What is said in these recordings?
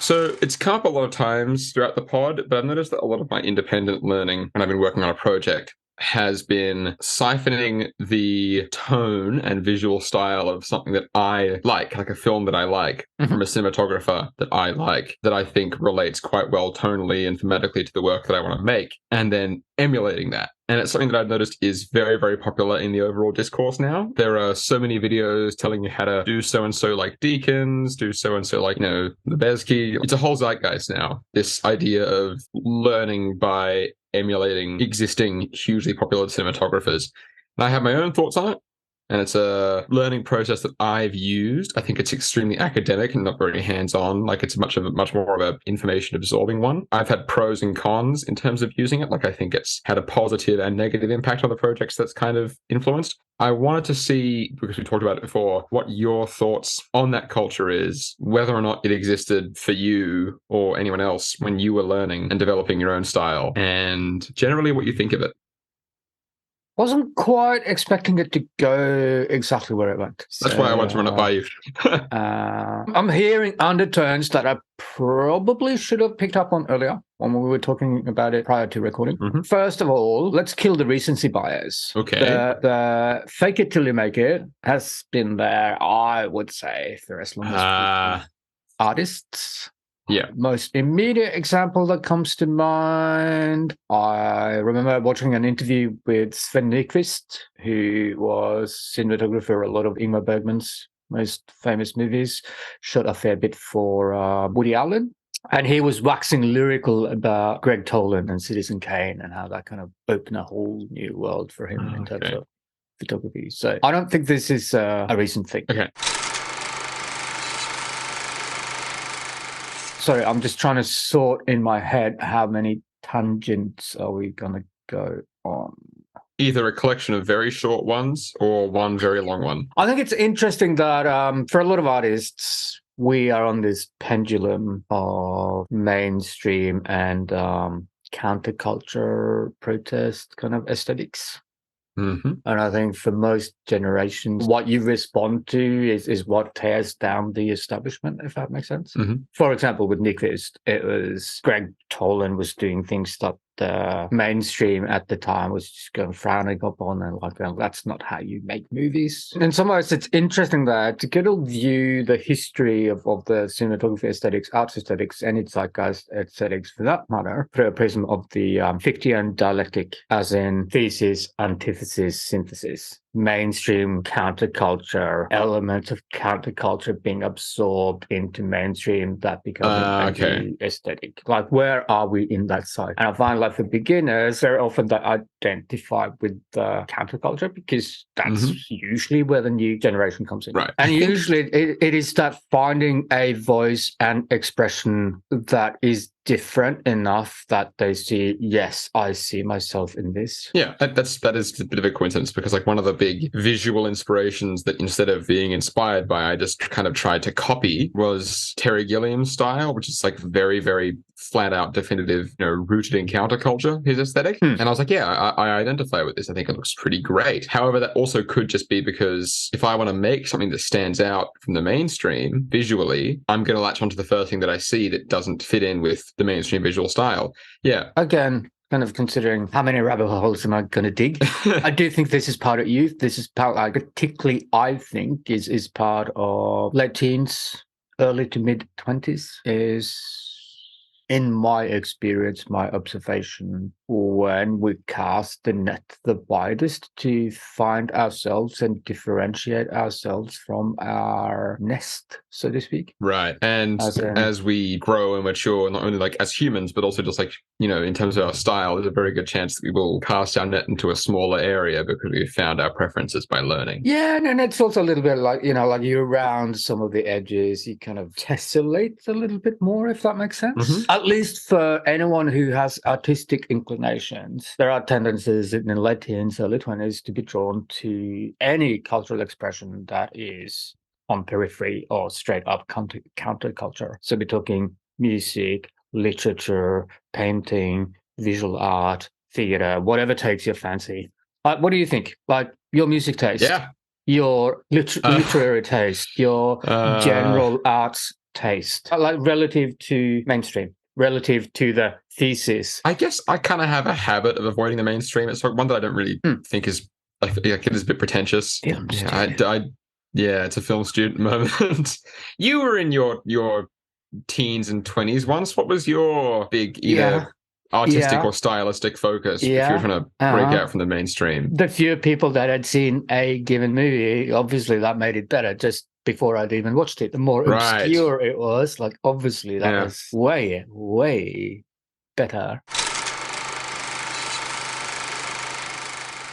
So it's come up a lot of times throughout the pod, but I've noticed that a lot of my independent learning when I've been working on a project has been siphoning the tone and visual style of something that I like a film that I like, from a cinematographer that I like, that I think relates quite well tonally and thematically to the work that I want to make, and then emulating that. And it's something that I've noticed is very, very popular in the overall discourse now. There are so many videos telling you how to do so-and-so like Deacons, do so-and-so like, the Bezkey. It's a whole zeitgeist now, this idea of learning by emulating existing hugely popular cinematographers. And I have my own thoughts on it, and it's a learning process that I've used. I think it's extremely academic and not very hands-on. Like, it's much more of a information absorbing one. I've had pros and cons in terms of using it. Like, I think it's had a positive and negative impact on the projects that's kind of influenced. I wanted to see, because we talked about it before, what your thoughts on that culture is, whether or not it existed for you or anyone else when you were learning and developing your own style, and generally what you think of it. Wasn't quite expecting it to go exactly where it went. That's why I wanted to run it by you. I'm hearing undertones that I probably should have picked up on earlier when we were talking about it prior to recording. First of all, let's kill the recency bias. Okay. The fake it till you make it has been there, I would say, for as long as artists. Yeah. Most immediate example that comes to mind, I remember watching an interview with Sven Nykvist, who was cinematographer for a lot of Ingmar Bergman's most famous movies, shot a fair bit for Woody Allen. And he was waxing lyrical about Greg Toland and Citizen Kane and how that kind of opened a whole new world for him in terms of photography. So I don't think this is a recent thing. Okay. Sorry, I'm just trying to sort in my head how many tangents are we going to go on. Either a collection of very short ones or one very long one. I think it's interesting that for a lot of artists, we are on this pendulum of mainstream and counterculture protest kind of aesthetics. And I think for most generations, what you respond to is what tears down the establishment, if that makes sense. For example, with Nyquist, it was Greg Toland was doing things that the mainstream at the time was just going frowning upon and like, well, that's not how you make movies. In some ways, it's interesting that to get to view the history of the cinematography aesthetics, arts aesthetics, and its zeitgeist aesthetics for that matter, through a prism of the Fichtean dialectic, as in thesis, antithesis, synthesis. Mainstream counterculture, elements of counterculture being absorbed into mainstream that becomes an aesthetic. Like, where are we in that side? And I find, like, for beginners, very often they identify with the counterculture because that's usually where the new generation comes in. Right. And usually it is that finding a voice and expression that is different enough that they see, yes, I see myself in this. Yeah, that is a bit of a coincidence, because like one of the big visual inspirations that instead of being inspired by, I just kind of tried to copy was Terry Gilliam's style, which is like very, very flat out definitive, rooted in counterculture, his aesthetic. And I was like, yeah, I identify with this. I think it looks pretty great. However, that also could just be because if I want to make something that stands out from the mainstream visually, I'm going to latch onto the first thing that I see that doesn't fit in with the mainstream visual style. Yeah. Again, kind of considering how many rabbit holes am I going to dig? I do think this is part of youth. This is part, like, particularly, I think, is part of late teens, early to mid 20s, is, in my experience, my observation, when we cast the net the widest to find ourselves and differentiate ourselves from our nest, so to speak. Right. And as we grow and mature, not only like as humans, but also just like, in terms of our style, there's a very good chance that we will cast our net into a smaller area because we've found our preferences by learning. Yeah, and it's also a little bit like, like you round some of the edges, you kind of tessellate a little bit more, if that makes sense. At least for anyone who has artistic inclinations, there are tendencies in the late teens, early 20s to be drawn to any cultural expression that is on periphery or straight up counterculture. So we're talking music, literature, painting, visual art, theater, whatever takes your fancy. What do you think? Like, your music taste, your literary taste, your general arts taste, like relative to mainstream, relative to the thesis? I guess I kind of have a habit of avoiding the mainstream. It's one that I don't really think is, like, it is a bit pretentious. Yeah, it's a film student moment. You were in your teens and 20s once. What was your big either artistic or stylistic focus if you were trying to break out from the mainstream? The few people that had seen a given movie, obviously that made it better just before I'd even watched it. The more obscure it was, like, obviously that was way, way better.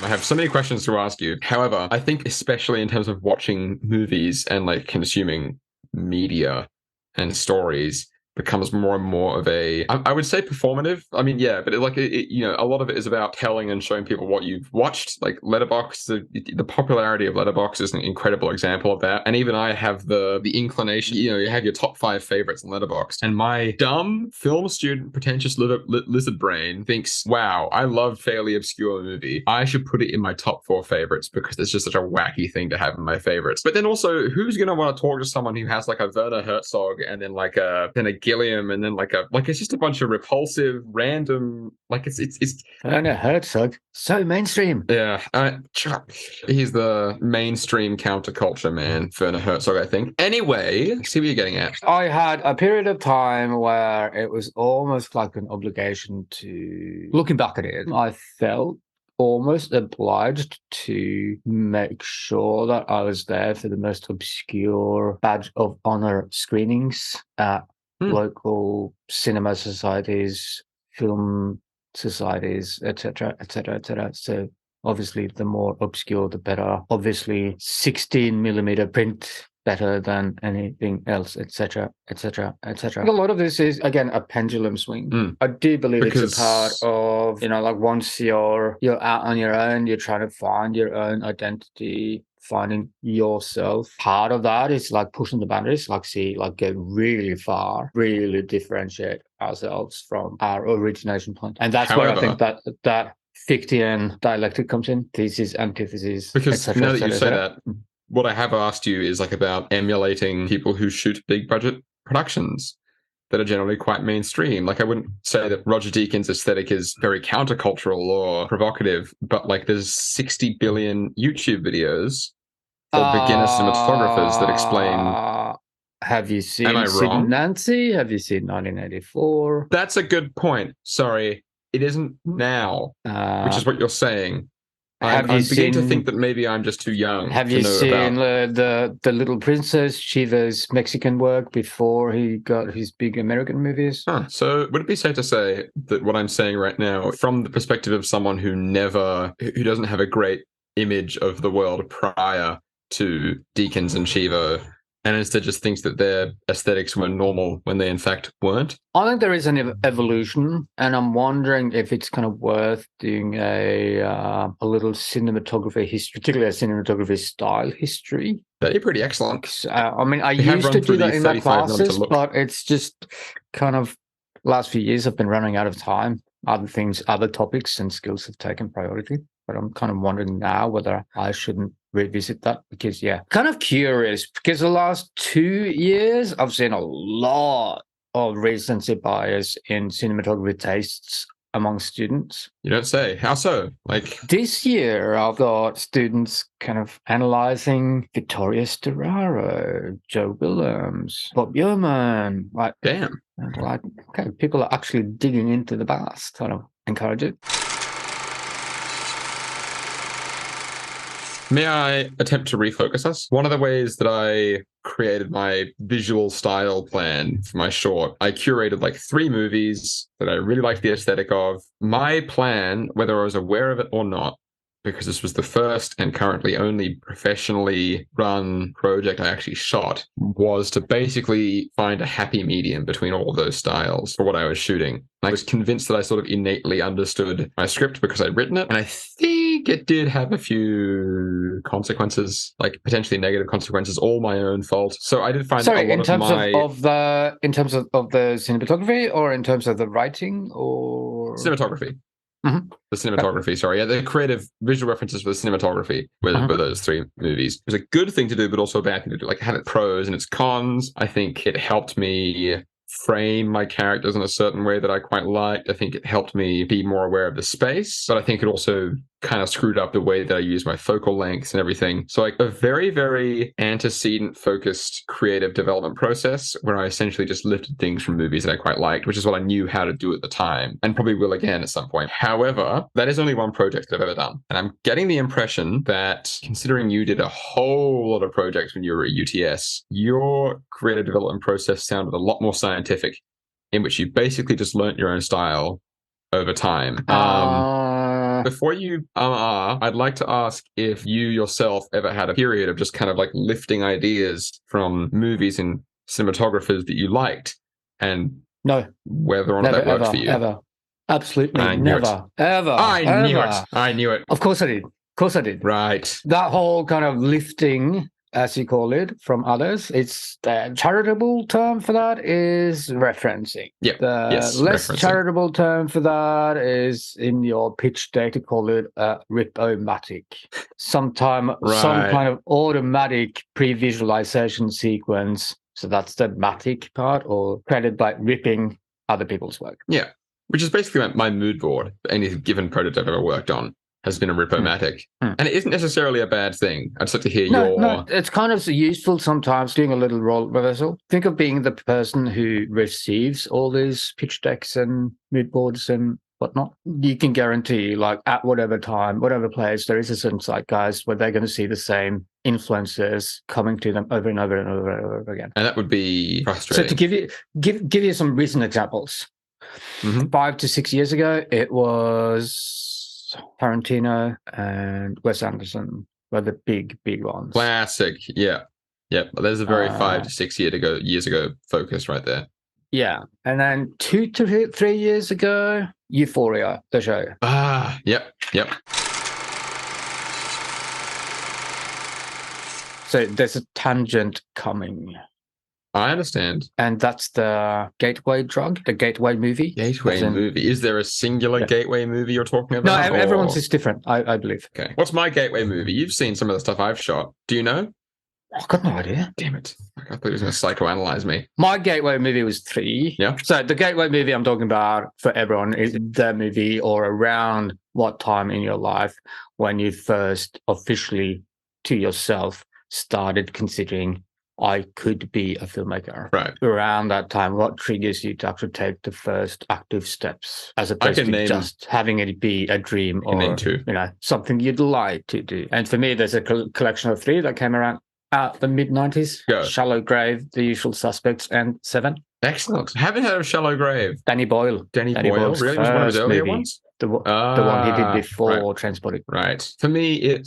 I have so many questions to ask you. However, I think especially in terms of watching movies and like consuming media and stories becomes more and more of a, I would say, performative. I mean, yeah, but a lot of it is about telling and showing people what you've watched. Like Letterboxd, the popularity of Letterboxd is an incredible example of that. And even I have the inclination, you have your top 5 favorites in Letterboxd. And my dumb film student, pretentious lizard brain thinks, wow, I love fairly obscure movie. I should put it in my top 4 favorites because it's just such a wacky thing to have in my favorites. But then also, who's going to want to talk to someone who has like a Werner Herzog and then like a Gilliam and then like it's just a bunch of repulsive random, like it's Werner Herzog, so mainstream. Yeah, he's the mainstream counterculture man, Werner Herzog, I think. Anyway, I see what you're getting at. I had a period of time where it was almost like an obligation to, looking back at it, I felt almost obliged to make sure that I was there for the most obscure badge of honor screenings at local cinema societies, film societies, etc., etc., etc. So obviously, the more obscure, the better. Obviously, 16mm print better than anything else, etc., etc., etc. A lot of this is, again, a pendulum swing. I do believe it's a part of, like, once you're out on your own, you're trying to find your own identity, finding yourself. Part of that is like pushing the boundaries, get really far, really differentiate ourselves from our origination point. And that's where I think that Fichtean dialectic comes in, thesis, antithesis, because now that you say that, what I have asked you is like about emulating people who shoot big budget productions that are generally quite mainstream. Like, I wouldn't say that Roger Deakins' aesthetic is very countercultural or provocative, but like there's 60 billion YouTube videos for beginner cinematographers that explain. Have you seen Am I wrong? Nancy? Have you seen 1984? That's a good point. Sorry, it isn't now, which is what you're saying. I'm beginning to think that maybe I'm just too young. Have you seen the Little Princess, Shiva's Mexican work before he got his big American movies? So would it be safe to say that what I'm saying right now, from the perspective of someone who doesn't have a great image of the world prior to Deakins and Shiva, and instead just thinks that their aesthetics were normal when they in fact weren't? I think there is an evolution, and I'm wondering if it's kind of worth doing a little cinematography history, particularly a cinematography style history. That'd be pretty excellent. I mean, I used to do that in my classes, but it's just kind of last few years I've been running out of time. Other topics and skills have taken priority. But I'm kind of wondering now whether I shouldn't revisit that because, kind of curious because the last 2 years I've seen a lot of recency bias in cinematography tastes among students. You don't say. How so? Like, this year I've got students kind of analyzing Vittorio Storaro, Joe Willems, Bob Yeoman. Like, damn. And like, okay, people are actually digging into the past. I don't encourage it. May I attempt to refocus us? One of the ways that I created my visual style plan for my short, I curated like 3 movies that I really liked the aesthetic of. My plan, whether I was aware of it or not, because this was the first and currently only professionally run project I actually shot, was to basically find a happy medium between all of those styles for what I was shooting. I was convinced that I sort of innately understood my script because I'd written it, and I think it did have a few consequences, like potentially negative consequences, all my own fault. So I did find in terms of the cinematography, or in terms of the writing, or cinematography. The cinematography, sorry. Yeah, the creative visual references for the cinematography were those 3 movies. It was a good thing to do, but also a bad thing to do. Like, it had its pros and its cons. I think it helped me frame my characters in a certain way that I quite liked. I think it helped me be more aware of the space, but I think it also kind of screwed up the way that I use my focal lengths and everything. So like a very, very antecedent focused creative development process where I essentially just lifted things from movies that I quite liked, which is what I knew how to do at the time and probably will again at some point. However, that is only one project that I've ever done. And I'm getting the impression that considering you did a whole lot of projects when you were at UTS, your creative development process sounded a lot more scientific, in which you basically just learnt your own style over time. Before you I'd like to ask if you yourself ever had a period of just kind of like lifting ideas from movies and cinematographers that you liked, and no, whether or not that worked for you. Ever. Absolutely never. Ever. I knew it. Of course I did. Right. That whole kind of lifting, as you call it, from others, it's the charitable term for that is referencing. Yep. The less charitable term for that is in your pitch deck to call it a Rip-O-Matic. Some kind of automatic pre-visualization sequence. So that's the matic part, or created by ripping other people's work. Yeah. Which is basically my mood board. Any given project I've ever worked on has been a Rip-O-Matic. And it isn't necessarily a bad thing. I'd just like to hear your... No, it's kind of useful sometimes doing a little role reversal. Think of being the person who receives all these pitch decks and mood boards and whatnot. You can guarantee, like, at whatever time, whatever place, there is a certain zeitgeist where they're going to see the same influences coming to them over and over and over and over again. And that would be frustrating. So to give you some recent examples, 5 to 6 years ago, it was Tarantino and Wes Anderson were the big ones. Classic, yeah. Well, there's a very 5 to 6 years ago focus right there. Yeah, and then 2 to 3 years ago, Euphoria, the show. Yep. So there's a tangent coming. I understand. And that's the gateway drug, the gateway movie. Movie. Is there a singular gateway movie you're talking about? No, everyone's is different, I believe. Okay. What's my gateway movie? You've seen some of the stuff I've shot. Do you know? I've got no idea. Damn it. I thought he was going to psychoanalyze me. My gateway movie was 3. Yeah. So the gateway movie I'm talking about for everyone is the movie or around what time in your life when you first officially to yourself started considering I could be a filmmaker. Right. Around that time, what triggers you to actually take the first active steps as opposed to just having it be a dream or something you'd like to do? And for me, there's a collection of 3 that came around the mid-90s. Shallow Grave, The Usual Suspects, and 7. Excellent. Haven't heard of Shallow Grave. Danny Boyle. Danny Boyle, really? Was one of his earlier ones? The one he did before Transporting. Right. For me,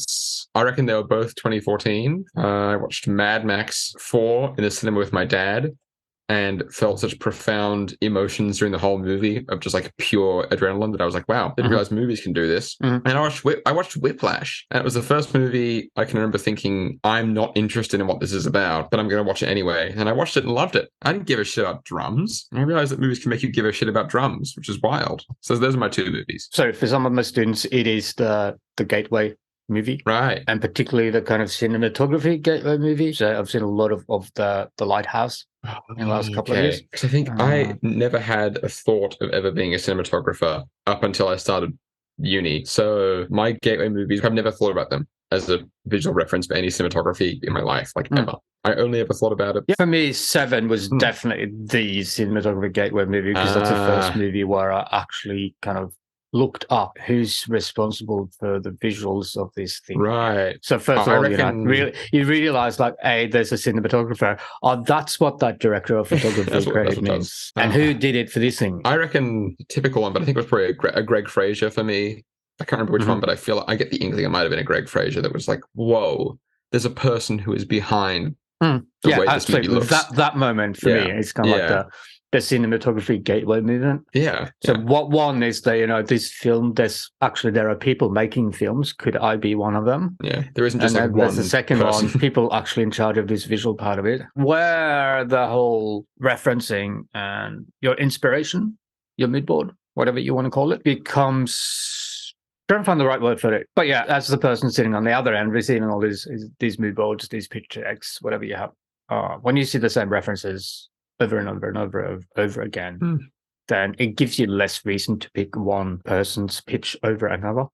I reckon they were both 2014. I watched Mad Max 4 in the cinema with my dad and felt such profound emotions during the whole movie of just like pure adrenaline that I was like, wow, I didn't realize movies can do this. And I watched Whiplash. And it was the first movie I can remember thinking, I'm not interested in what this is about, but I'm going to watch it anyway. And I watched it and loved it. I didn't give a shit about drums. And I realized that movies can make you give a shit about drums, which is wild. So those are my 2 movies. So for some of my students, it is the gateway movie, right? And particularly the kind of cinematography gateway movie. So I've seen a lot of the Lighthouse in the last couple of years. Because I think I never had a thought of ever being a cinematographer up until I started uni. So my gateway movies, I've never thought about them as a visual reference for any cinematography in my life, like ever. I only ever thought about it. Yeah, for me, 7 was definitely the cinematography gateway movie because that's the first movie where I actually kind of looked up who's responsible for the visuals of this thing. Right. So first of all, you realize like, hey, there's a cinematographer. Oh, that's what that director of photography credit means. And who did it for this thing? I reckon typical one, but I think it was probably a Greg Fraser for me. I can't remember which one, but I feel like I get the inkling it might have been a Greg Fraser that was like, whoa, there's a person who is behind the way this movie looks. That moment for me, it's kind of like the cinematography gateway movement. Yeah. So what one is that, this film, there are people making films. Could I be one of them? Yeah. There isn't just like one there's the second person. one, people actually in charge of this visual part of it, where the whole referencing and your inspiration, your mood board, whatever you want to call it, becomes, trying to find the right word for it. But yeah, as the person sitting on the other end, receiving all these mood boards, these picture decks, whatever you have, when you see the same references over and over and over again, then it gives you less reason to pick one person's pitch over another.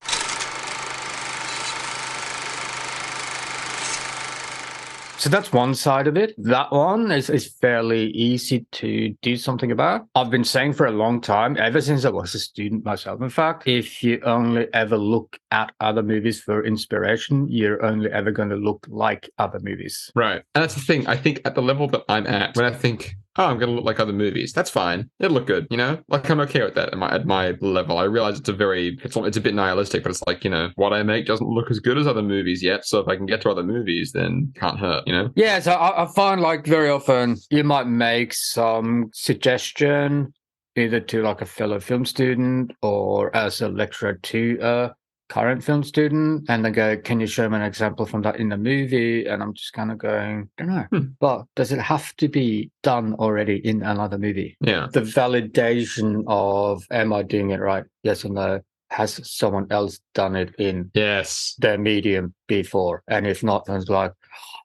So that's one side of it. That one is fairly easy to do something about. I've been saying for a long time, ever since I was a student myself, in fact, if you only ever look at other movies for inspiration, you're only ever going to look like other movies. Right. And that's the thing. I think at the level that I'm at, when I think, oh, I'm going to look like other movies, that's fine. It'll look good, you know? Like, I'm okay with that at my level. I realize it's a bit nihilistic, but it's like, you know, what I make doesn't look as good as other movies yet. So if I can get to other movies, then can't hurt, you know? Yeah, so I find like very often you might make some suggestion either to like a fellow film student or as a lecturer to a current film student, and they go, can you show me an example from that in the movie? And I'm just kind of going, I don't know, but does it have to be done already in another movie? Yeah. The validation of, am I doing it right? Yes or no? Has someone else done it in their medium before? And if not, then it's like,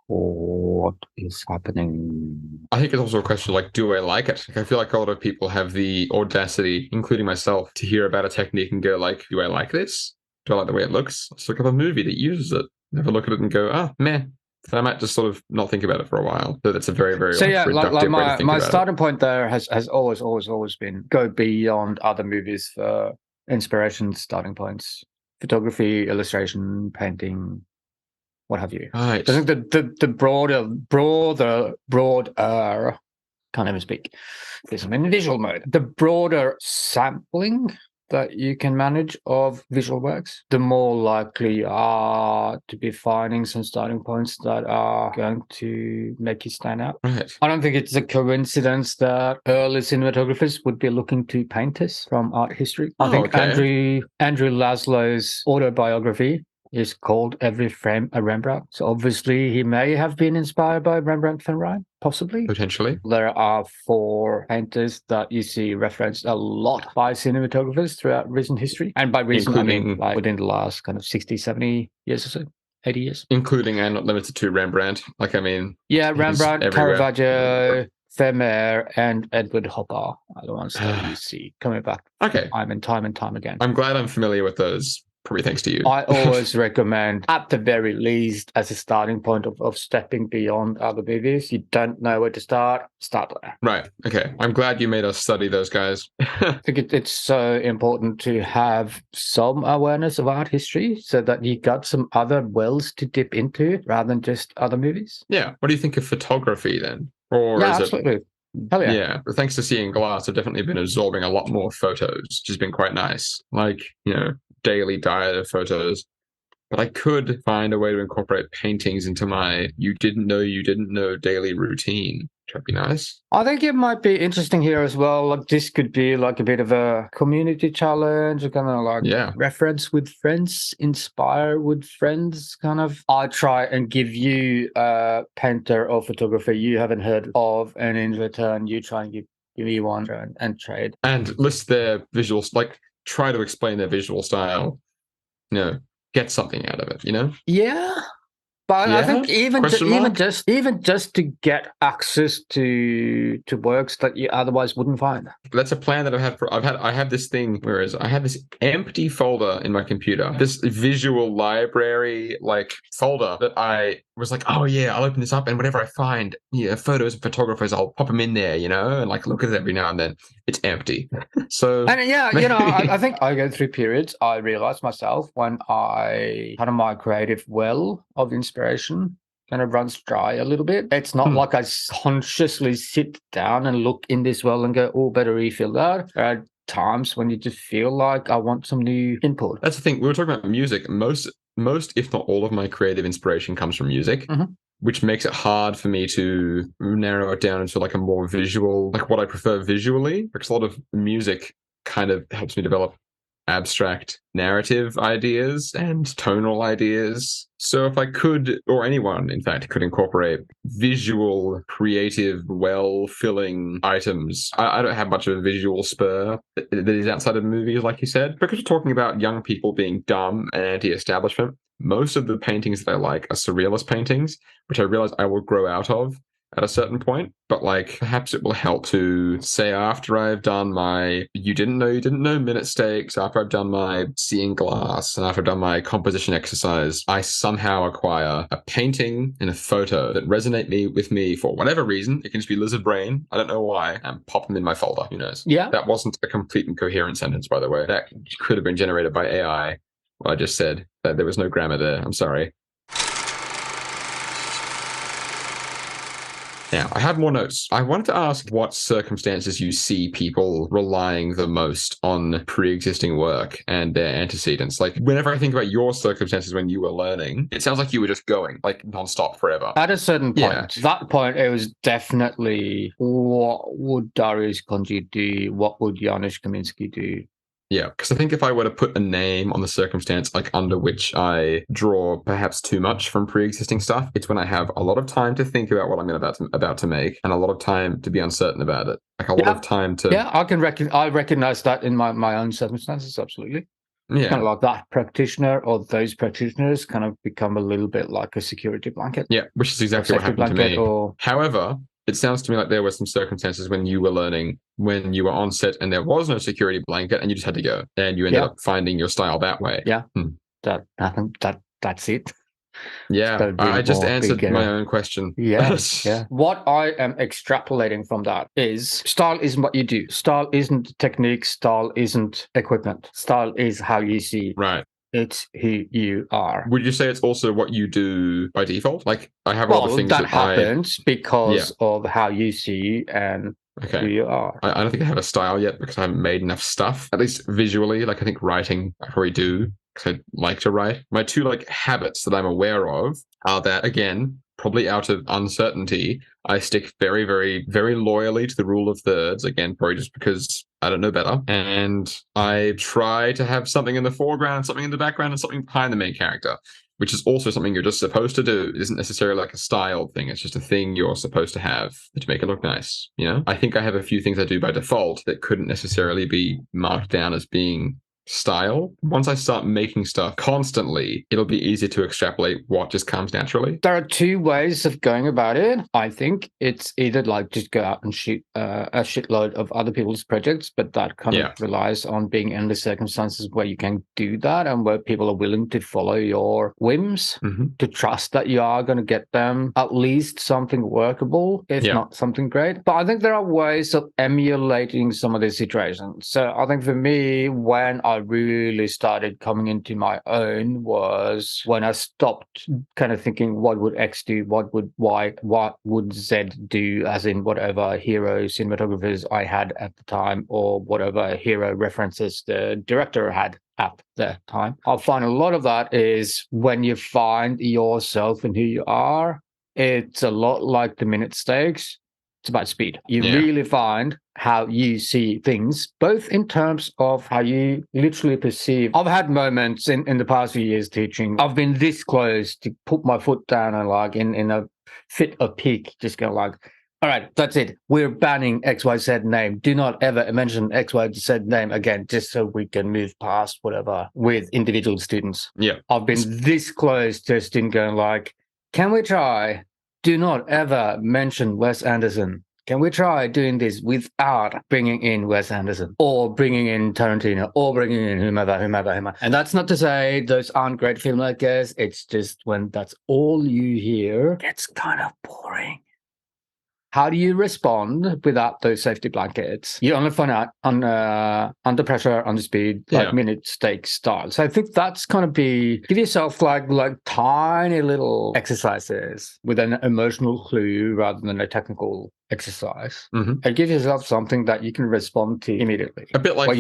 what is happening? I think it's also a question like, do I like it? Like, I feel like a lot of people have the audacity, including myself, to hear about a technique and go like, do I like this? Do I like the way it looks? Let's look up a movie that uses it. Never look at it and go, ah, meh. So I might just sort of not think about it for a while. So that's a very, very reductive way to think about it. My starting point there has always been go beyond other movies for inspiration starting points. Photography, illustration, painting, what have you. Right. I think the broader, can't even speak, because I'm in visual mode. The broader sampling that you can manage of visual works, the more likely you are to be finding some starting points that are going to make you stand out. Right. I don't think it's a coincidence that early cinematographers would be looking to painters from art history. I think Andrew Laszlo's autobiography is called Every Frame a Rembrandt. So obviously he may have been inspired by Rembrandt van Rijn, possibly. Potentially. There are 4 painters that you see referenced a lot by cinematographers throughout recent history. And by recent, I mean like within the last kind of 60, 70 years or so. 80 years. Including and not limited to Rembrandt. Like, I mean... Yeah, Rembrandt, Caravaggio, Vermeer, and Edward Hopper are the ones that you see coming back time and time again. I'm glad I'm familiar with those. Probably thanks to you. I always recommend, at the very least, as a starting point of stepping beyond other movies, you don't know where to start there. Right. Okay. I'm glad you made us study those guys. I think it's so important to have some awareness of art history so that you got some other wells to dip into rather than just other movies. Yeah. What do you think of photography then? Or yeah, absolutely. Hell yeah. Yeah. But thanks to Seeing Glass, I've definitely been absorbing a lot more photos, which has been quite nice. Like, you know, daily diet of photos. But I could find a way to incorporate paintings into my you didn't know daily routine, which would be nice. I think it might be interesting here as well. Like, this could be like a bit of a community challenge, or kind of like reference with friends, inspire with friends, kind of. I try and give you a painter or photographer you haven't heard of, and in return, you try and give me one and trade. And list their visuals, like try to explain their visual style, you know, get something out of it, you know? Yeah. But I think even just to get access to works that you otherwise wouldn't find. That's a plan that I have this thing, whereas I have this empty folder in my computer, this visual library like folder that I was like, oh yeah, I'll open this up and whatever I find, photos of photographers, I'll pop them in there, you know, and like look at it every now and then. It's empty. So and I think I go through periods. I realize myself when I kind of my creative well of inspiration kind of runs dry a little bit. It's not like I consciously sit down and look in this well and go, oh, better refill that. There are times when you just feel like I want some new input. That's the thing. We were talking about music. Most, if not all of my creative inspiration comes from music, which makes it hard for me to narrow it down into like a more visual, like what I prefer visually, because a lot of music kind of helps me develop abstract narrative ideas and tonal ideas. So if I could, or anyone, in fact, could incorporate visual, creative, well-filling items, I don't have much of a visual spur that is outside of movies, like you said, because we're talking about young people being dumb and anti-establishment. Most of the paintings that I like are surrealist paintings, which I realize I will grow out of at a certain point, but like perhaps it will help to say after I've done my you didn't know minute stakes, after I've done my seeing glass, and after I've done my composition exercise, I somehow acquire a painting and a photo that resonate with me for whatever reason. It can just be lizard brain, I don't know why, and pop them in my folder. Who knows? Yeah. That wasn't a complete and coherent sentence, by the way. That could have been generated by AI. Well, I just said that there was no grammar there. I'm sorry. Now, I have more notes. I wanted to ask what circumstances you see people relying the most on pre-existing work and their antecedents. Like, whenever I think about your circumstances when you were learning, it sounds like you were just going, like, nonstop forever. At a certain point, that point, it was definitely what would Dariusz Konji do? What would Janusz Kaminski do? Yeah, because I think if I were to put a name on the circumstance like under which I draw perhaps too much from pre-existing stuff, it's when I have a lot of time to think about what I'm about to make and a lot of time to be uncertain about it. Like a lot of time to... Yeah, I recognize that in my own circumstances, absolutely. Yeah. Kind of like that practitioner or those practitioners kind of become a little bit like a security blanket. Yeah, which is exactly what happened to me. However, it sounds to me like there were some circumstances when you were learning, when you were on set and there was no security blanket and you just had to go and you ended up finding your style that way. Yeah, that happened. That's it. Yeah, I just answered my own question. Yeah, yeah. What I am extrapolating from that is style isn't what you do. Style isn't technique. Style isn't equipment. Style is how you see. Right. It's who you are. Would you say it's also what you do by default? Like, I have all the things that happens because of how you see and who you are. I don't think I have a style yet because I haven't made enough stuff, at least visually. Like, I think writing, I probably do because I like to write. My two, like, habits that I'm aware of are that, again, probably out of uncertainty, I stick very, very, very loyally to the rule of thirds. Again, probably just because I don't know better. And I try to have something in the foreground, something in the background, and something behind the main character, which is also something you're just supposed to do. It isn't necessarily like a style thing. It's just a thing you're supposed to have to make it look nice. You know, I think I have a few things I do by default that couldn't necessarily be marked down as being style. Once I start making stuff constantly, it'll be easier to extrapolate what just comes naturally. There are two ways of going about it. I think it's either like just go out and shoot a shitload of other people's projects, but that kind of relies on being in the circumstances where you can do that and where people are willing to follow your whims, to trust that you are going to get them at least something workable, if not something great. But I think there are ways of emulating some of these situations. So I think for me, when I really started coming into my own was when I stopped kind of thinking, what would X do? What would Y? What would Z do? As in whatever hero cinematographers I had at the time or whatever hero references the director had at the time. I find a lot of that is when you find yourself and who you are, it's a lot like the minute stakes. It's about speed. You really find how you see things, both in terms of how you literally perceive. I've had moments in the past few years teaching. I've been this close to put my foot down and like in a fit of pique, just go like, all right, that's it. We're banning XYZ name. Do not ever mention XYZ name again, just so we can move past whatever with individual students. Yeah. I've been this close to a student going like, can we try? Do not ever mention Wes Anderson. Can we try doing this without bringing in Wes Anderson or bringing in Tarantino or bringing in whomever. And that's not to say those aren't great filmmakers. It's just when that's all you hear, it's kind of boring. How do you respond without those safety blankets? You only find out under pressure, under speed, like minute stakes style. So I think that's kind of give yourself like tiny little exercises with an emotional clue rather than a technical exercise. And give yourself something that you can respond to immediately. A bit like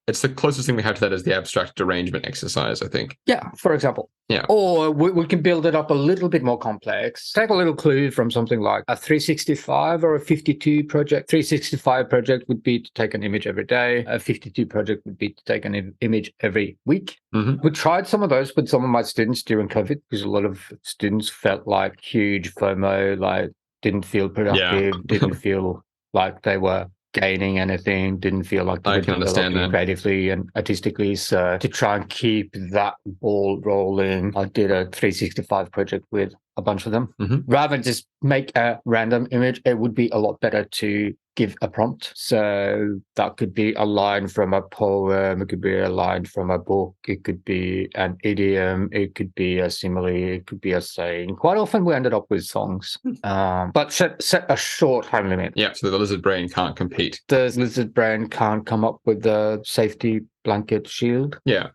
It's the closest thing we have to that is the abstract arrangement exercise, I think. Yeah, for example. Yeah. Or we can build it up a little bit more complex. Take a little clue from something like a 365 or a 52 project. 365 project would be to take an image every day. A 52 project would be to take an image every week. We tried some of those with some of my students during COVID because a lot of students felt like huge FOMO, like didn't feel productive, didn't feel like they were gaining anything, didn't feel like they were developing creatively and artistically. So to try and keep that ball rolling, I did a 365 project with a bunch of them. Rather than just make a random image, it would be a lot better to give a prompt. So that could be a line from a poem, it could be a line from a book, it could be an idiom, it could be a simile, it could be a saying. Quite often we ended up with songs, but set a short time limit. Yeah, so the lizard brain can't compete. The lizard brain can't come up with the safety blanket shield. Yeah.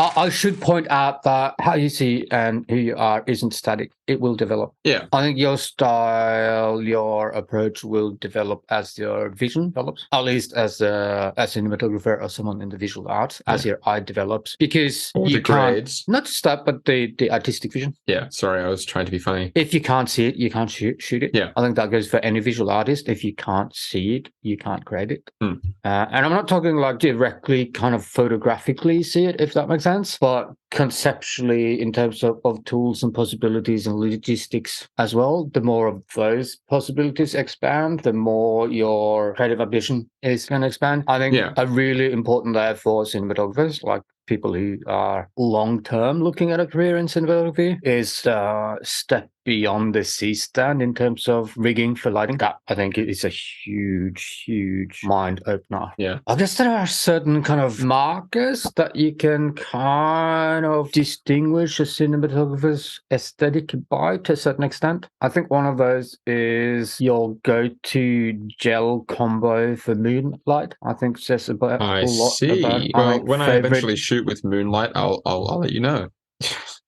I should point out that how you see and who you are isn't static. It will develop. Yeah. I think your style, your approach will develop as your vision develops, at least as a cinematographer or someone in the visual arts, as your eye develops. Because you can't, not just that, but the artistic vision. Yeah, sorry, I was trying to be funny. If you can't see it, you can't shoot it. Yeah. I think that goes for any visual artist. If you can't see it, you can't create it. And I'm not talking like directly kind of photographically see it, if that makes sense, but conceptually in terms of tools and possibilities and logistics as well. The more of those possibilities expand, the more your creative ambition is going to expand. I think a really important there for cinematographers, like people who are long-term looking at a career in cinematography, is step beyond the C-stand in terms of rigging for lighting. That, I think, is a huge, huge mind opener. Yeah. I guess there are certain kind of markers that you can kind of distinguish a cinematographer's aesthetic by to a certain extent. I think one of those is your go-to gel combo for moonlight. I think says about a lot about. Well, when I eventually shoot with moonlight, I'll let you know.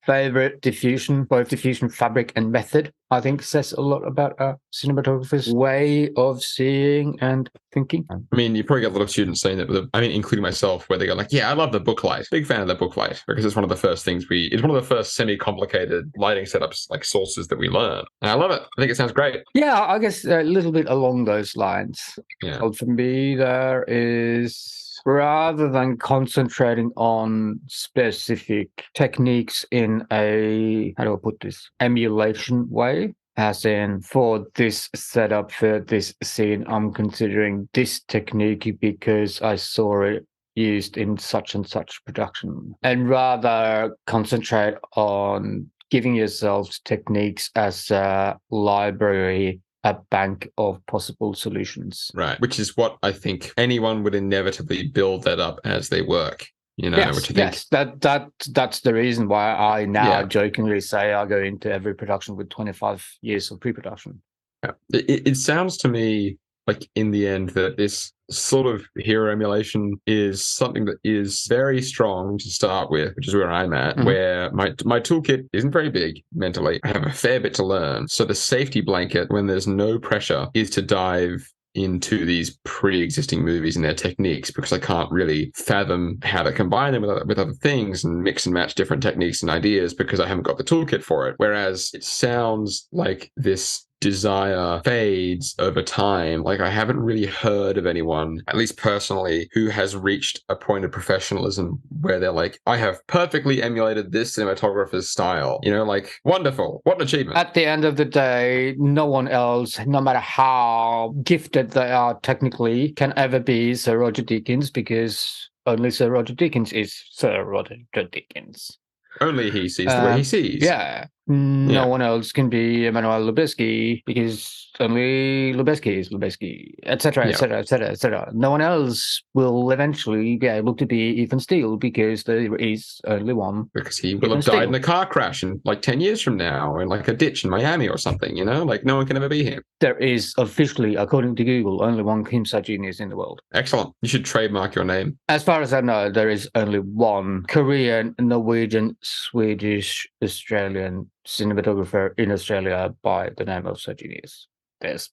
Favorite diffusion, both diffusion fabric and method, I think says a lot about a cinematographer's way of seeing and thinking. I mean, you probably get a lot of students saying that, I mean, including myself, where they go like, yeah, I love the booklight. Big fan of the booklight because it's one of the first things it's one of the first semi-complicated lighting setups, like sources that we learn. And I love it. I think it sounds great. Yeah, I guess a little bit along those lines. Yeah. So for me, there is, rather than concentrating on specific techniques in a, how do I put this, emulation way, as in for this setup, for this scene, I'm considering this technique because I saw it used in such and such production, and rather concentrate on giving yourselves techniques as a library, a bank of possible solutions. Right. Which is what I think anyone would inevitably build that up as they work. You know, yes, which I think... that's the reason why I now jokingly say I go into every production with 25 years of pre-production. Yeah. It sounds to me like in the end that this sort of hero emulation is something that is very strong to start with, which is where I'm at, where my toolkit isn't very big mentally. I have a fair bit to learn. So the safety blanket, when there's no pressure, is to dive into these pre-existing movies and their techniques, because I can't really fathom how to combine them with other things and mix and match different techniques and ideas because I haven't got the toolkit for it. Whereas it sounds like this desire fades over time. Like I haven't really heard of anyone, at least personally, who has reached a point of professionalism where they're like, I have perfectly emulated this cinematographer's style. You know, like, wonderful. What an achievement. At the end of the day, no one else, no matter how gifted they are technically, can ever be Sir Roger Deakins, because only Sir Roger Deakins is Sir Roger Deakins. Only he sees the way he sees. Yeah. No one else can be Emmanuel Lubezki because only Lubezki is Lubezki, etc., etc., etc., etc. No one else will eventually be able to be Ethan Steele because there is only one. Because he will have died in a car crash in like 10 years from now in like a ditch in Miami or something, you know? Like no one can ever be him. There is officially, according to Google, only one Kim Sa-genius in the world. Excellent. You should trademark your name. As far as I know, there is only one Korean, Norwegian, Swedish, Australian cinematographer in Australia by the name of Sa-genius. There's,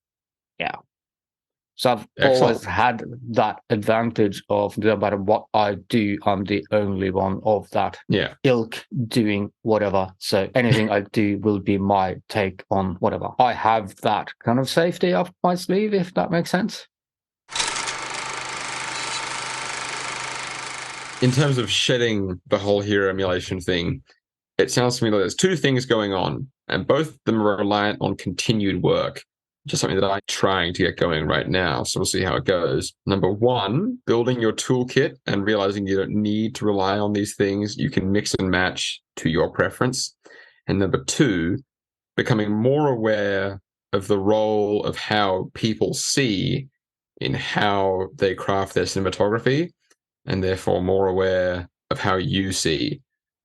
So I've always had that advantage of no matter what I do, I'm the only one of that ilk doing whatever. So anything I do will be my take on whatever. I have that kind of safety up my sleeve, if that makes sense. In terms of shedding the whole hero emulation thing, it sounds to me like there's two things going on, and both of them are reliant on continued work, which is something that I'm trying to get going right now. So we'll see how it goes. Number one, building your toolkit and realizing you don't need to rely on these things. You can mix and match to your preference. And number two, becoming more aware of the role of how people see in how they craft their cinematography, and therefore more aware of how you see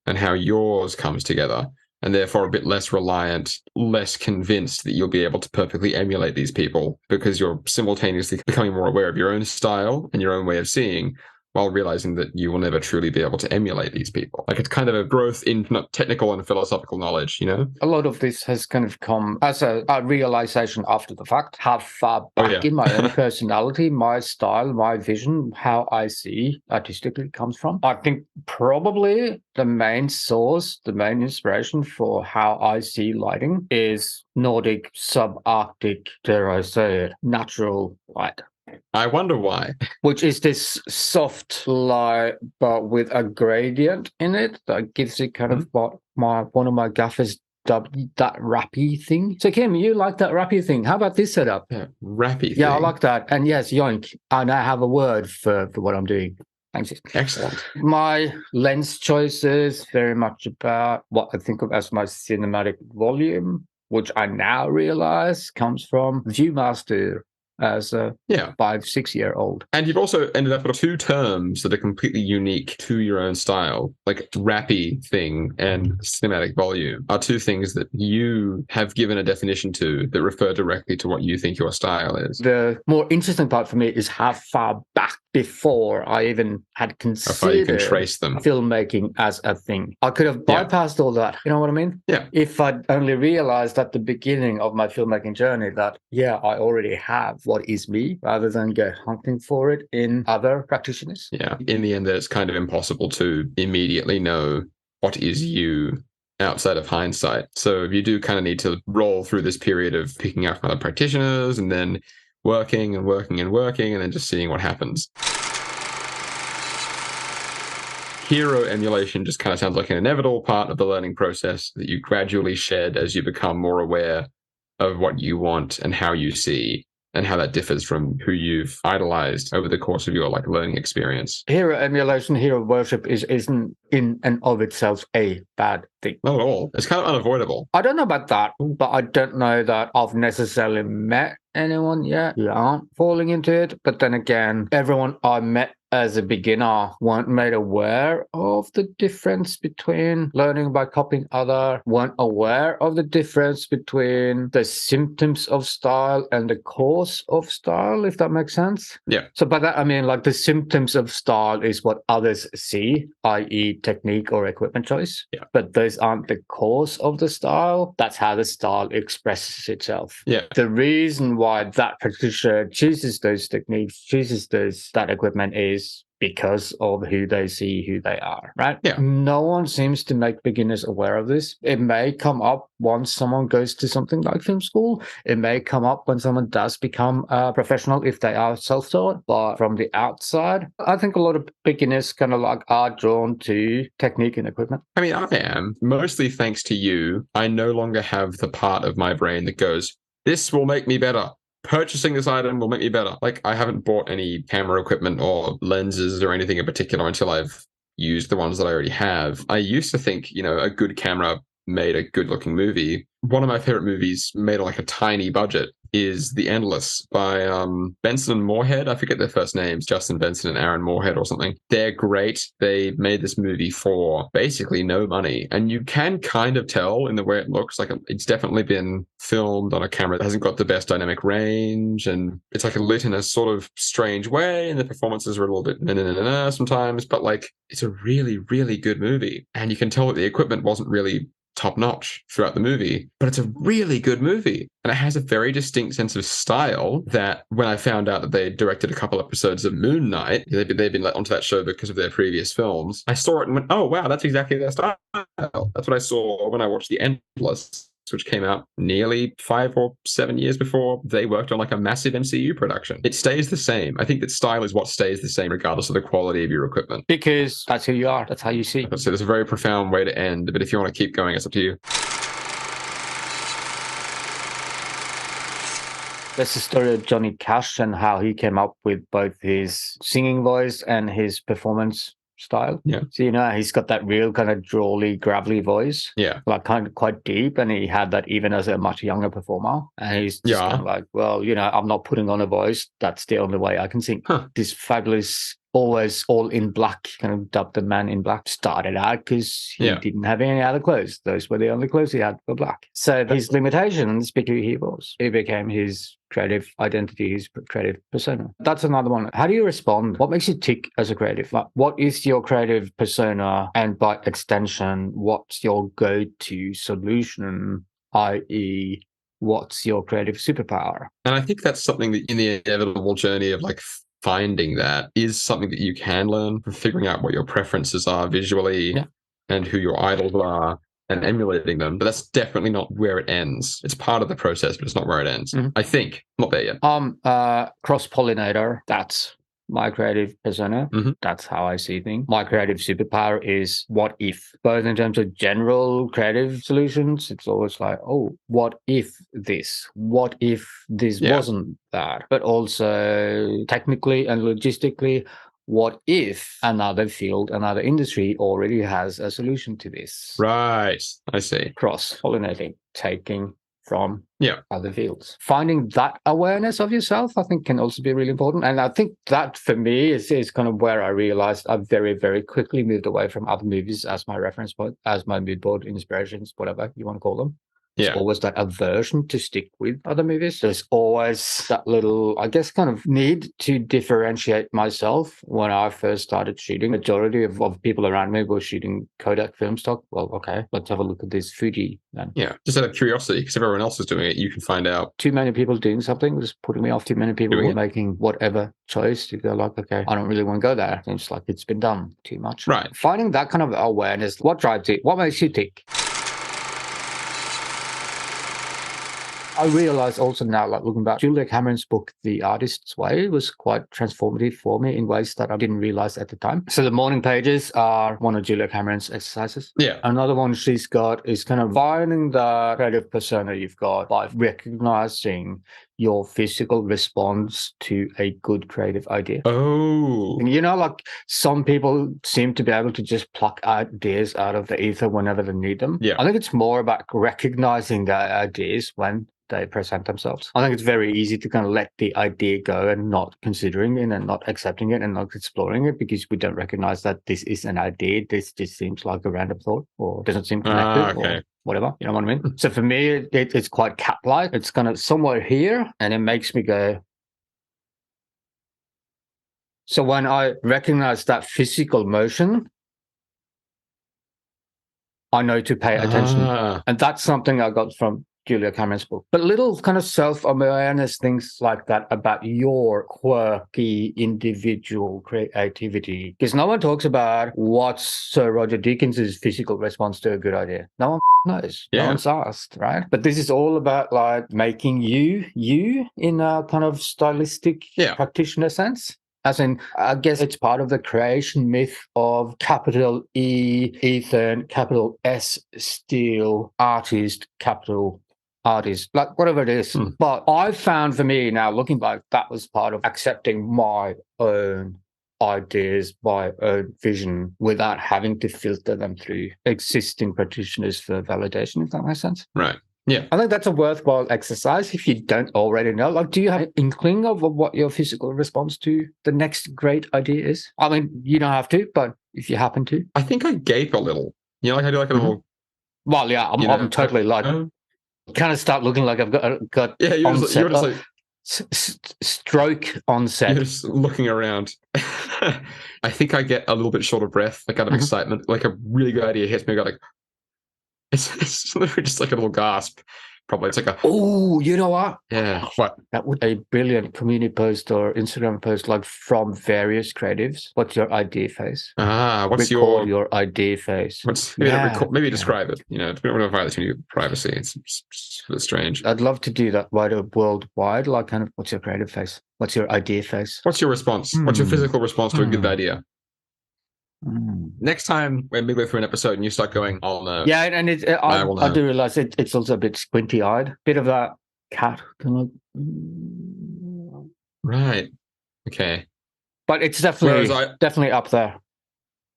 and how yours comes together, and therefore a bit less reliant, less convinced that you'll be able to perfectly emulate these people, because you're simultaneously becoming more aware of your own style and your own way of seeing, while realizing that you will never truly be able to emulate these people. Like, it's kind of a growth in technical and philosophical knowledge, you know? A lot of this has kind of come as a realization after the fact, how far back in my own personality, my style, my vision, how I see artistically comes from. I think probably the main source, the main inspiration for how I see lighting is Nordic subarctic, dare I say it, natural light. I wonder why. Which is this soft light, but with a gradient in it that gives it kind of what one of my gaffers dubbed that rappy thing. So Kim, you like that rappy thing? How about this setup? Yeah, rappy thing. Yeah, I like that. And yes, yoink, I now have a word for what I'm doing. Thanks. Excellent. My lens choices very much about what I think of as my cinematic volume, which I now realize comes from Viewmaster as a 5-6-year-old. And you've also ended up with two terms that are completely unique to your own style, like rappy thing and cinematic volume are two things that you have given a definition to that refer directly to what you think your style is. The more interesting part for me is how far back before I even had considered you can trace them. Filmmaking as a thing. I could have bypassed all that. You know what I mean? Yeah. If I'd only realized at the beginning of my filmmaking journey that, I already have what is me, rather than go hunting for it in other practitioners. Yeah. In the end, it's kind of impossible to immediately know what is you outside of hindsight. So you do kind of need to roll through this period of picking out from other practitioners and then working and working and working and then just seeing what happens. Hero emulation just kind of sounds like an inevitable part of the learning process that you gradually shed as you become more aware of what you want and how you see, and how that differs from who you've idolized over the course of your learning experience. Hero emulation, hero worship isn't in and of itself a bad thing. Not at all. It's kind of unavoidable. I don't know about that, but I don't know that I've necessarily met anyone yet who aren't falling into it. But then again, everyone I met as a beginner weren't made aware of the difference between learning by copying other, weren't aware of the difference between the symptoms of style and the cause of style, if that makes sense. Yeah. So by that, I mean, the symptoms of style is what others see, i.e. technique or equipment choice. Yeah. But those aren't the cause of the style. That's how the style expresses itself. Yeah. The reason why that practitioner chooses those techniques, chooses that equipment is because of who they see, who they are, right? Yeah. No one seems to make beginners aware of this. It may come up once someone goes to something like film school. It may come up when someone does become a professional if they are self-taught. But from the outside, I think a lot of beginners kind of are drawn to technique and equipment. I mean, I am. Mostly thanks to you, I no longer have the part of my brain that goes, this will make me better. Purchasing this item will make me better. I haven't bought any camera equipment or lenses or anything in particular until I've used the ones that I already have. I used to think, a good camera made a good looking movie. One of my favorite movies made a tiny budget is The Endless by Benson and Moorhead. I forget their first names, Justin Benson and Aaron Moorhead or something. They're great. They made this movie for basically no money. And you can kind of tell in the way it looks, it's definitely been filmed on a camera that hasn't got the best dynamic range. And it's lit in a sort of strange way. And the performances are a little bit sometimes, but it's a really, really good movie. And you can tell that the equipment wasn't really top notch throughout the movie, but it's a really good movie. And it has a very distinct sense of style that when I found out that they directed a couple episodes of Moon Knight, they've been let onto that show because of their previous films, I saw it and went, oh, wow, that's exactly their style. That's what I saw when I watched The Endless, which came out nearly 5 or 7 years before they worked on like a massive MCU production. It stays the same. I think that style is what stays the same regardless of the quality of your equipment. Because that's who you are. That's how you see. So that's a very profound way to end, but if you want to keep going, it's up to you. That's the story of Johnny Cash and how he came up with both his singing voice and his performance style. Yeah. So, he's got that real kind of drawly, gravelly voice. Yeah. Like kind of quite deep. And he had that even as a much younger performer. And he's just kind of like, well, I'm not putting on a voice. That's the only way I can sing. This fabulous, always all in black, kind of dubbed the Man in Black, started out because he didn't have any other clothes. Those were the only clothes he had were black. So his limitations became who he was. It became his creative identity, his creative persona. That's another one. How do you respond? What makes you tick as a creative? Like, what is your creative persona? And by extension, what's your go-to solution, i.e., what's your creative superpower? And I think that's something that in the inevitable journey of like finding that is something that you can learn from figuring out what your preferences are visually and who your idols are and emulating them. But that's definitely not where it ends. It's part of the process, but it's not where it ends. I think. Not there yet. Cross-pollinator. That's my creative persona. That's how I see things. My creative superpower is what if, both in terms of general creative solutions. It's always like, oh, what if this? What if this wasn't that? But also technically and logistically, what if another field, another industry already has a solution to this? Right. I see. Cross-pollinating, taking from other fields. Finding that awareness of yourself, I think, can also be really important. And I think that, for me, is kind of where I realized I very, very quickly moved away from other movies as my reference point, as my mood board, inspirations, whatever you want to call them. There's always that aversion to stick with other movies. There's always that little, I guess, kind of need to differentiate myself. When I first started shooting, majority of people around me were shooting Kodak film stock. Well, okay, let's have a look at this Fuji then. Yeah, just out of curiosity, because if everyone else is doing it, you can find out. Too many people doing something was putting me off. Too many people were making whatever choice. You go like, okay, I don't really want to go there. It's like it's been done too much. Right. Finding that kind of awareness, what drives it? What makes you tick? I realize also now, like looking back, Julia Cameron's book, The Artist's Way, was quite transformative for me in ways that I didn't realize at the time. So the morning pages are one of Julia Cameron's exercises. Yeah. Another one she's got is kind of finding the creative persona you've got by recognizing your physical response to a good creative idea. Oh. And like some people seem to be able to just pluck ideas out of the ether whenever they need them. Yeah. I think it's more about recognizing the ideas when they present themselves. I think it's very easy to kind of let the idea go and not considering it and not accepting it and not exploring it because we don't recognize that this is an idea. This just seems like a random thought or doesn't seem connected or whatever. You know what I mean? So for me, it's quite cat-like. It's kind of somewhere here and it makes me go. So when I recognize that physical motion, I know to pay attention. And that's something I got from Julia Cameron's book. But little kind of self-awareness things like that about your quirky individual creativity. Because no one talks about what's Sir Roger Deakins' physical response to a good idea. No one knows. No one's asked, right? But this is all about like making you in a kind of stylistic practitioner sense. As in, I guess it's part of the creation myth of capital E, Ethan, capital S, steel, artist, capital artist, like whatever it is. But I found for me now, looking back, that was part of accepting my own ideas, my own vision without having to filter them through existing practitioners for validation, if that makes sense. Right. Yeah. I think that's a worthwhile exercise if you don't already know. Like, do you have an inkling of what your physical response to the next great idea is? I mean, you don't have to, but if you happen to. I think I gape a little. Like I do like a little. Well, yeah, I'm totally like, kind of start looking like I've got you're onset, just like stroke onset. You're just looking around. I think I get a little bit short of breath, like out of excitement. Like a really good idea hits me, I got like, It's literally just like a little gasp. Probably it's like a, oh, you know what? Yeah, what? That would be a brilliant community post or Instagram post, like from various creatives. What's your idea face? What's Record your idea face. Maybe describe it. We don't want to violate any privacy. It's a bit strange. I'd love to do that worldwide. Like, kind of, what's your creative face? What's your idea face? What's your response? What's your physical response to a good idea? Next time we're midway through an episode and you start going, oh no. Yeah, and I do realize it's also a bit squinty-eyed. Bit of that cat kind of. Right. Okay. But it's definitely up there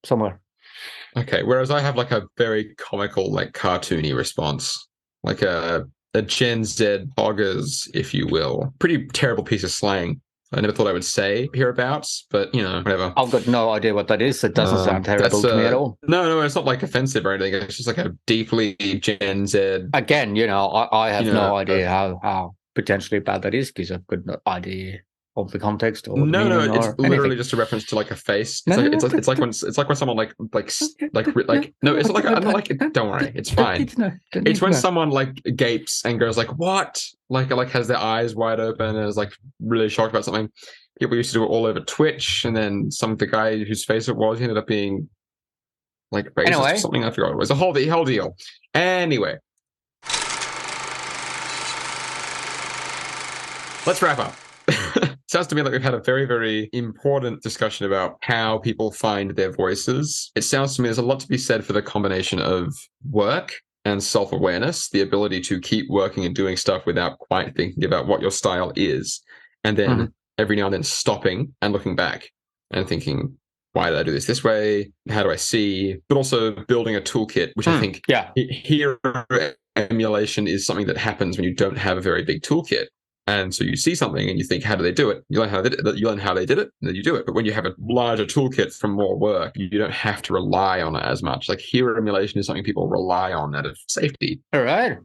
somewhere. Okay. Whereas I have like a very comical, like cartoony response, like a Gen Z boggers, if you will. Pretty terrible piece of slang. I never thought I would say hereabouts, but whatever. I've got no idea what that is. It doesn't sound terrible to me at all. No, it's not like offensive or anything. It's just like a deeply Gen Z. Again, I have no idea how potentially bad that is because I've got no idea of the context or no, it's literally anything. just a reference to like a face. It's like when someone no, it's not like don't worry, it's fine. It's when someone like gapes and goes like what, like has their eyes wide open and is like really shocked about something. People used to do it all over Twitch, and then the guy whose face it was, he ended up being like racist or something. I forgot what it was. The whole deal. Anyway, let's wrap up. Sounds to me like we've had a very, very important discussion about how people find their voices. It sounds to me there's a lot to be said for the combination of work and self-awareness, the ability to keep working and doing stuff without quite thinking about what your style is. And then every now and then stopping and looking back and thinking, why did I do this way? How do I see? But also building a toolkit, which I think Hero Emulation is something that happens when you don't have a very big toolkit. And so you see something and you think, how do they do it? You learn how they did it, and then you do it. But when you have a larger toolkit from more work, you don't have to rely on it as much. Like Hero Emulation is something people rely on out of safety. All right.